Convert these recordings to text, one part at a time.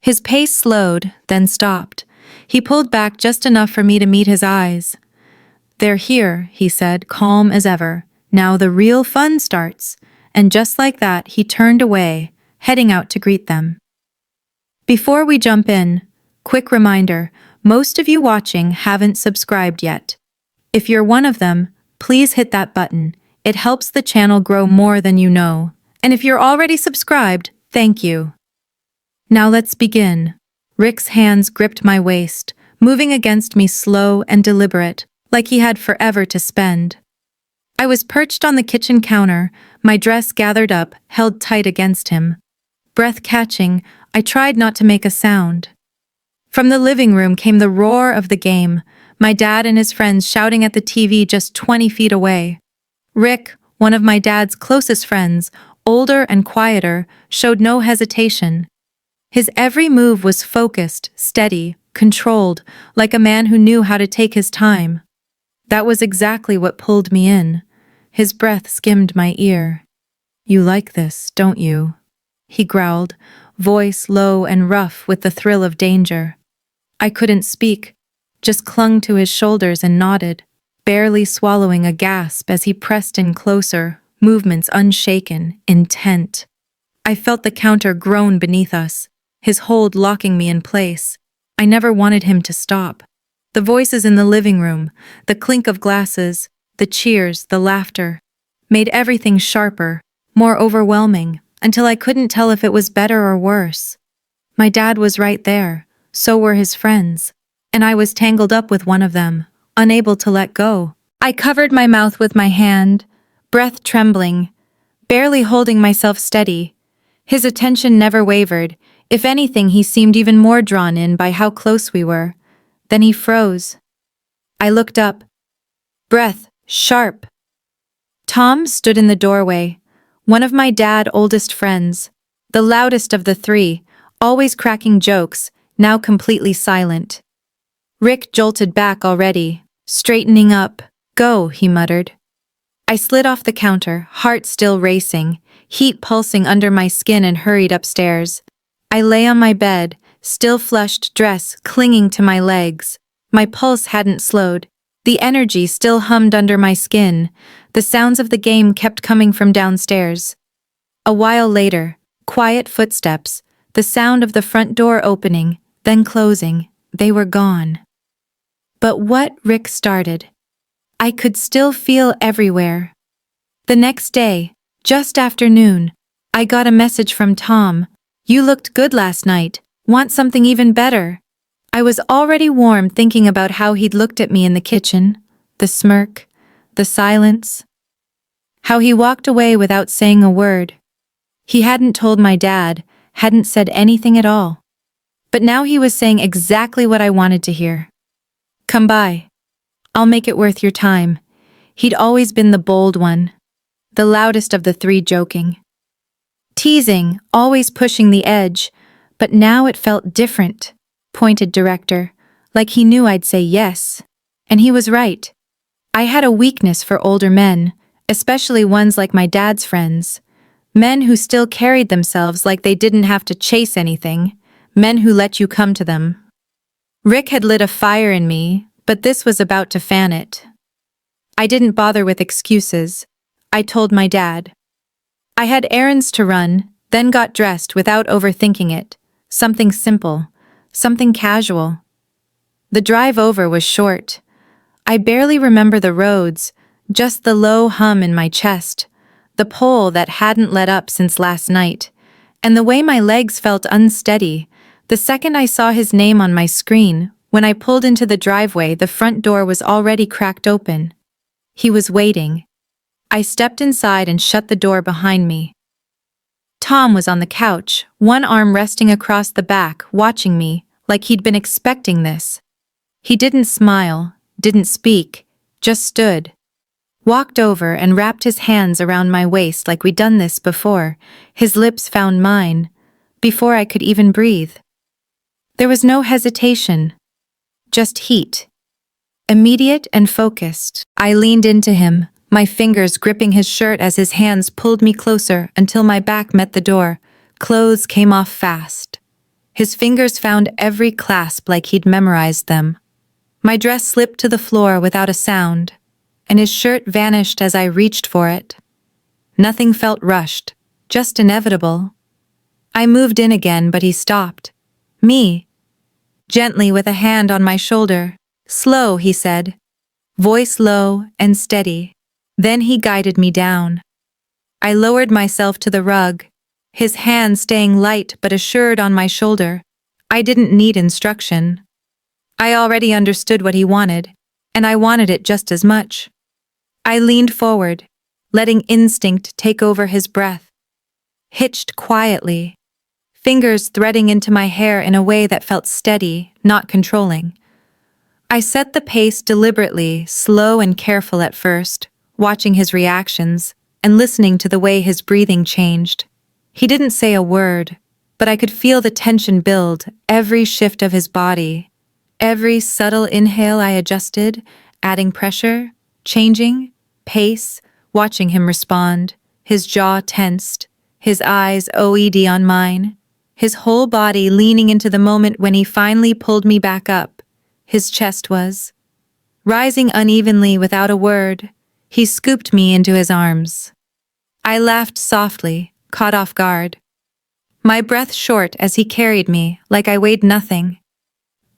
His pace slowed, then stopped. He pulled back just enough for me to meet his eyes. "They're here," he said, calm as ever. "Now the real fun starts." And just like that, he turned away, heading out to greet them. Before we jump in, quick reminder, most of you watching haven't subscribed yet. If you're one of them, please hit that button. It helps the channel grow more than you know. And if you're already subscribed, thank you. Now let's begin. Rick's hands gripped my waist, moving against me slow and deliberate, like he had forever to spend. I was perched on the kitchen counter, my dress gathered up, held tight against him. Breath catching, I tried not to make a sound. From the living room came the roar of the game, my dad and his friends shouting at the TV just 20 feet away. Rick, one of my dad's closest friends, older and quieter, showed no hesitation. His every move was focused, steady, controlled, like a man who knew how to take his time. That was exactly what pulled me in. His breath skimmed my ear. "You like this, don't you?" he growled, voice low and rough with the thrill of danger. I couldn't speak, just clung to his shoulders and nodded, barely swallowing a gasp as he pressed in closer, movements unshaken, intent. I felt the counter groan beneath us, his hold locking me in place. I never wanted him to stop. The voices in the living room, the clink of glasses, the cheers, the laughter, made everything sharper, more overwhelming, until I couldn't tell if it was better or worse. My dad was right there, so were his friends, and I was tangled up with one of them, unable to let go. I covered my mouth with my hand, breath trembling, barely holding myself steady. His attention never wavered. If anything, he seemed even more drawn in by how close we were. Then he froze. I looked up. Breath, sharp. Tom stood in the doorway, one of my dad's oldest friends, the loudest of the three, always cracking jokes, now completely silent. Rick jolted back already, straightening up. "Go," he muttered. I slid off the counter, heart still racing, heat pulsing under my skin, and hurried upstairs. I lay on my bed, still flushed dress clinging to my legs. My pulse hadn't slowed. The energy still hummed under my skin. The sounds of the game kept coming from downstairs. A while later, quiet footsteps, the sound of the front door opening, then closing. They were gone. But what Rick started, I could still feel everywhere. The next day, just after noon, I got a message from Tom. "You looked good last night. Want something even better?" I was already warm thinking about how he'd looked at me in the kitchen, the smirk, the silence. How he walked away without saying a word. He hadn't told my dad, hadn't said anything at all. But now he was saying exactly what I wanted to hear. "Come by. I'll make it worth your time." He'd always been the bold one, the loudest of the three, joking. Teasing, always pushing the edge, but now it felt different. Pointed director, like he knew I'd say yes. And he was right. I had a weakness for older men, especially ones like my dad's friends. Men who still carried themselves like they didn't have to chase anything, men who let you come to them. Rick had lit a fire in me, but this was about to fan it. I didn't bother with excuses. I told my dad. I had errands to run, then got dressed without overthinking it. Something simple. Something casual. The drive over was short. I barely remember the roads, just the low hum in my chest, the pole that hadn't let up since last night, and the way my legs felt unsteady. The second I saw his name on my screen, when I pulled into the driveway, the front door was already cracked open. He was waiting. I stepped inside and shut the door behind me. Tom was on the couch, one arm resting across the back, watching me, like he'd been expecting this. He didn't smile, didn't speak, just stood. Walked over and wrapped his hands around my waist like we'd done this before. His lips found mine, before I could even breathe. There was no hesitation, just heat. Immediate and focused. I leaned into him, my fingers gripping his shirt as his hands pulled me closer until my back met the door. Clothes came off fast. His fingers found every clasp like he'd memorized them. My dress slipped to the floor without a sound, and his shirt vanished as I reached for it. Nothing felt rushed, just inevitable. I moved in again, but he stopped. Me. Gently, with a hand on my shoulder. "Slow," he said. Voice low and steady. Then he guided me down. I lowered myself to the rug, his hand staying light but assured on my shoulder. I didn't need instruction. I already understood what he wanted, and I wanted it just as much. I leaned forward, letting instinct take over his breath. Hitched quietly, fingers threading into my hair in a way that felt steady, not controlling. I set the pace deliberately, slow and careful at first, watching his reactions and listening to the way his breathing changed. He didn't say a word, but I could feel the tension build, every shift of his body. Every subtle inhale I adjusted, adding pressure, changing, pace, watching him respond, his jaw tensed, his eyes OED on mine, his whole body leaning into the moment when he finally pulled me back up. His chest was rising unevenly without a word. He scooped me into his arms. I laughed softly, caught off guard. My breath short as he carried me, like I weighed nothing.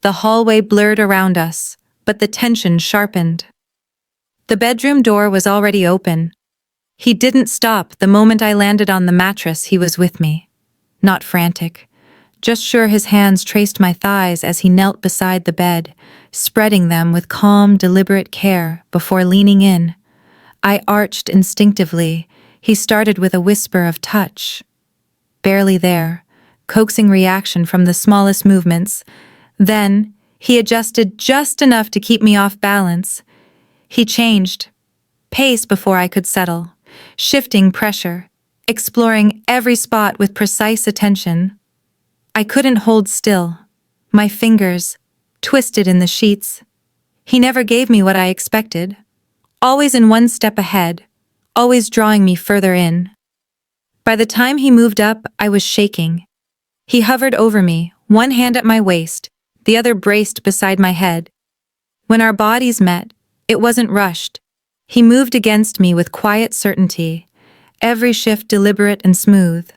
The hallway blurred around us, but the tension sharpened. The bedroom door was already open. He didn't stop the moment I landed on the mattress. He was with me. Not frantic, just sure. His hands traced my thighs as he knelt beside the bed, spreading them with calm, deliberate care before leaning in. I arched instinctively. He started with a whisper of touch. Barely there, coaxing reaction from the smallest movements. Then, he adjusted just enough to keep me off balance. He changed pace before I could settle, shifting pressure, exploring every spot with precise attention. I couldn't hold still, my fingers twisted in the sheets. He never gave me what I expected, always in one step ahead, always drawing me further in. By the time he moved up, I was shaking. He hovered over me, one hand at my waist, the other braced beside my head. When our bodies met, it wasn't rushed. He moved against me with quiet certainty, every shift deliberate and smooth.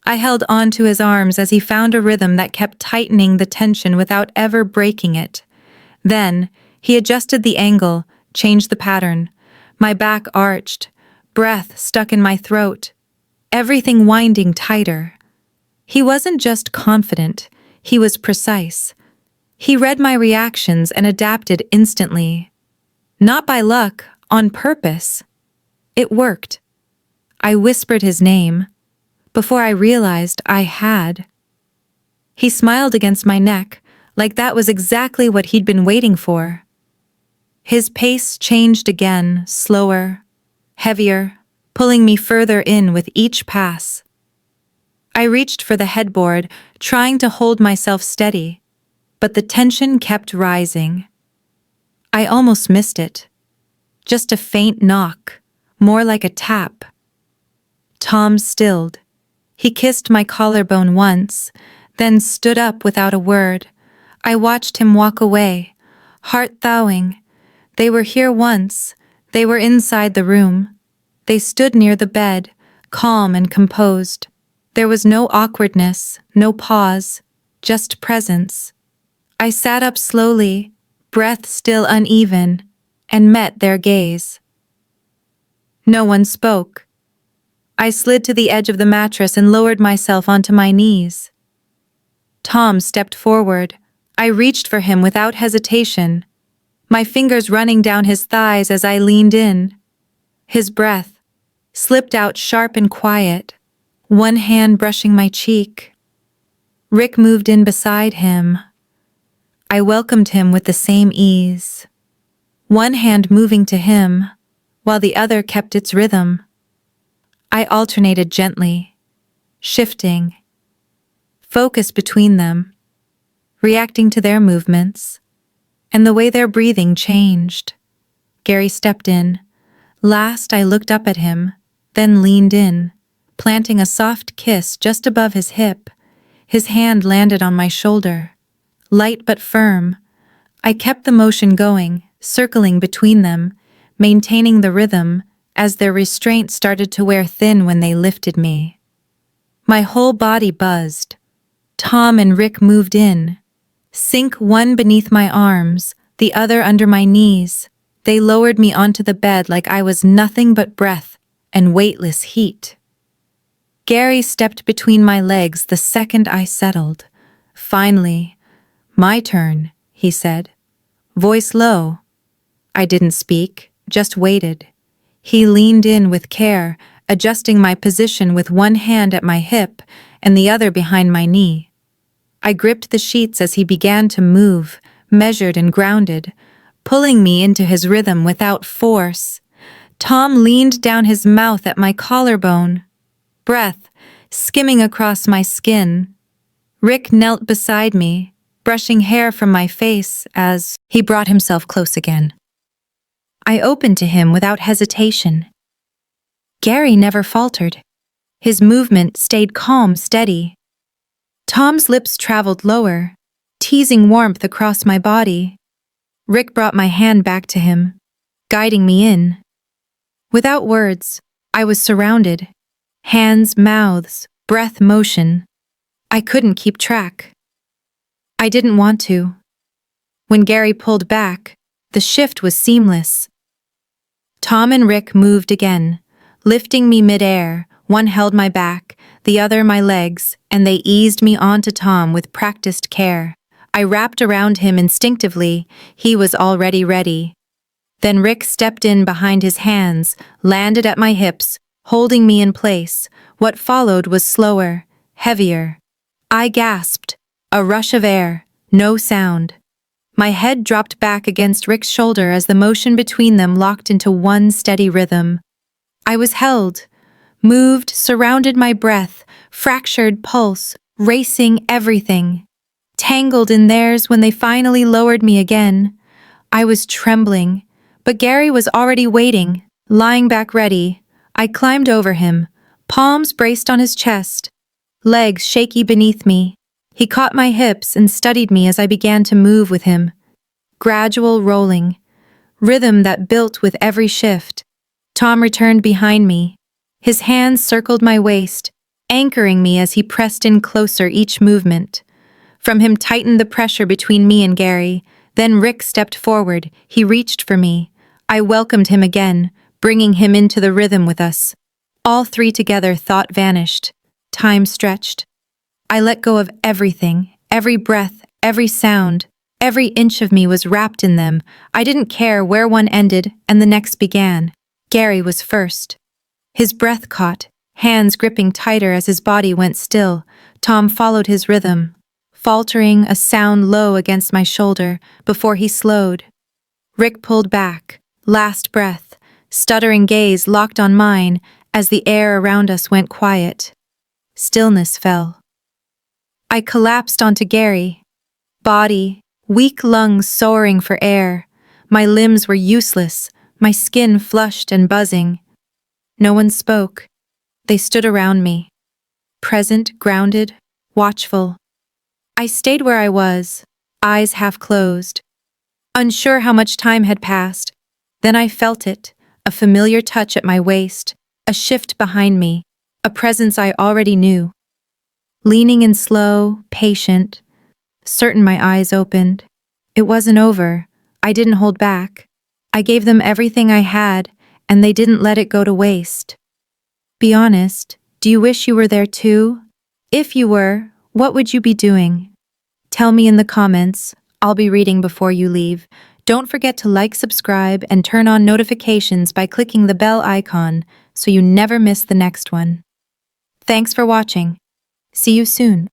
I held on to his arms as he found a rhythm that kept tightening the tension without ever breaking it. Then, he adjusted the angle, changed the pattern. My back arched, breath stuck in my throat, everything winding tighter. He wasn't just confident, he was precise. He read my reactions and adapted instantly. Not by luck, on purpose. It worked. I whispered his name, before I realized I had. He smiled against my neck, like that was exactly what he'd been waiting for. His pace changed again, slower, heavier, pulling me further in with each pass. I reached for the headboard, trying to hold myself steady, but the tension kept rising. I almost missed it. Just a faint knock, more like a tap. Tom stilled. He kissed my collarbone once, then stood up without a word. I watched him walk away, heart thawing. They were here once. They were inside the room. They stood near the bed, calm and composed. There was no awkwardness, no pause, just presence. I sat up slowly, breath still uneven, and met their gaze. No one spoke. I slid to the edge of the mattress and lowered myself onto my knees. Tom stepped forward. I reached for him without hesitation, my fingers running down his thighs as I leaned in. His breath slipped out sharp and quiet, one hand brushing my cheek. Rick moved in beside him. I welcomed him with the same ease, one hand moving to him, while the other kept its rhythm. I alternated gently, shifting, focus between them, reacting to their movements, and the way their breathing changed. Gary stepped in. Last I looked up at him, then leaned in, planting a soft kiss just above his hip. His hand landed on my shoulder. Light but firm. I kept the motion going, circling between them, maintaining the rhythm, as their restraint started to wear thin when they lifted me. My whole body buzzed. Tom and Rick moved in. Sink one beneath my arms, the other under my knees. They lowered me onto the bed like I was nothing but breath and weightless heat. Gary stepped between my legs the second I settled. Finally, "My turn," he said, voice low. I didn't speak, just waited. He leaned in with care, adjusting my position with one hand at my hip and the other behind my knee. I gripped the sheets as he began to move, measured and grounded, pulling me into his rhythm without force. Tom leaned down his mouth at my collarbone, breath skimming across my skin. Rick knelt beside me, brushing hair from my face as he brought himself close again. I opened to him without hesitation. Gary never faltered. His movement stayed calm, steady. Tom's lips traveled lower, teasing warmth across my body. Rick brought my hand back to him, guiding me in. Without words, I was surrounded. Hands, mouths, breath, motion. I couldn't keep track. I didn't want to. When Gary pulled back, the shift was seamless. Tom and Rick moved again, lifting me midair. One held my back, the other my legs, and they eased me onto Tom with practiced care. I wrapped around him instinctively. He was already ready. Then Rick stepped in behind his hands, landed at my hips, holding me in place. What followed was slower, heavier. I gasped, a rush of air, no sound. My head dropped back against Rick's shoulder as the motion between them locked into one steady rhythm. I was held, moved, surrounded, my breath, fractured pulse, racing everything. Tangled in theirs when they finally lowered me again. I was trembling, but Gary was already waiting, lying back ready. I climbed over him, palms braced on his chest, legs shaky beneath me. He caught my hips and studied me as I began to move with him. Gradual rolling, rhythm that built with every shift. Tom returned behind me. His hands circled my waist, anchoring me as he pressed in closer each movement. From him tightened the pressure between me and Gary. Then Rick stepped forward. He reached for me. I welcomed him again, bringing him into the rhythm with us. All three together, thought vanished. Time stretched. I let go of everything, every breath, every sound. Every inch of me was wrapped in them. I didn't care where one ended and the next began. Gary was first. His breath caught, hands gripping tighter as his body went still. Tom followed his rhythm, faltering, a sound low against my shoulder before he slowed. Rick pulled back, last breath, stuttering gaze locked on mine as the air around us went quiet. Stillness fell. I collapsed onto Gary, body, weak lungs soaring for air. My limbs were useless, my skin flushed and buzzing. No one spoke. They stood around me, present, grounded, watchful. I stayed where I was, eyes half closed, unsure how much time had passed. Then I felt it, a familiar touch at my waist, a shift behind me, a presence I already knew. Leaning in slow, patient, certain my eyes opened. It wasn't over. I didn't hold back. I gave them everything I had, and they didn't let it go to waste. Be honest, do you wish you were there too? If you were, what would you be doing? Tell me in the comments. I'll be reading before you leave. Don't forget to like, subscribe, and turn on notifications by clicking the bell icon so you never miss the next one. Thanks for watching. See you soon.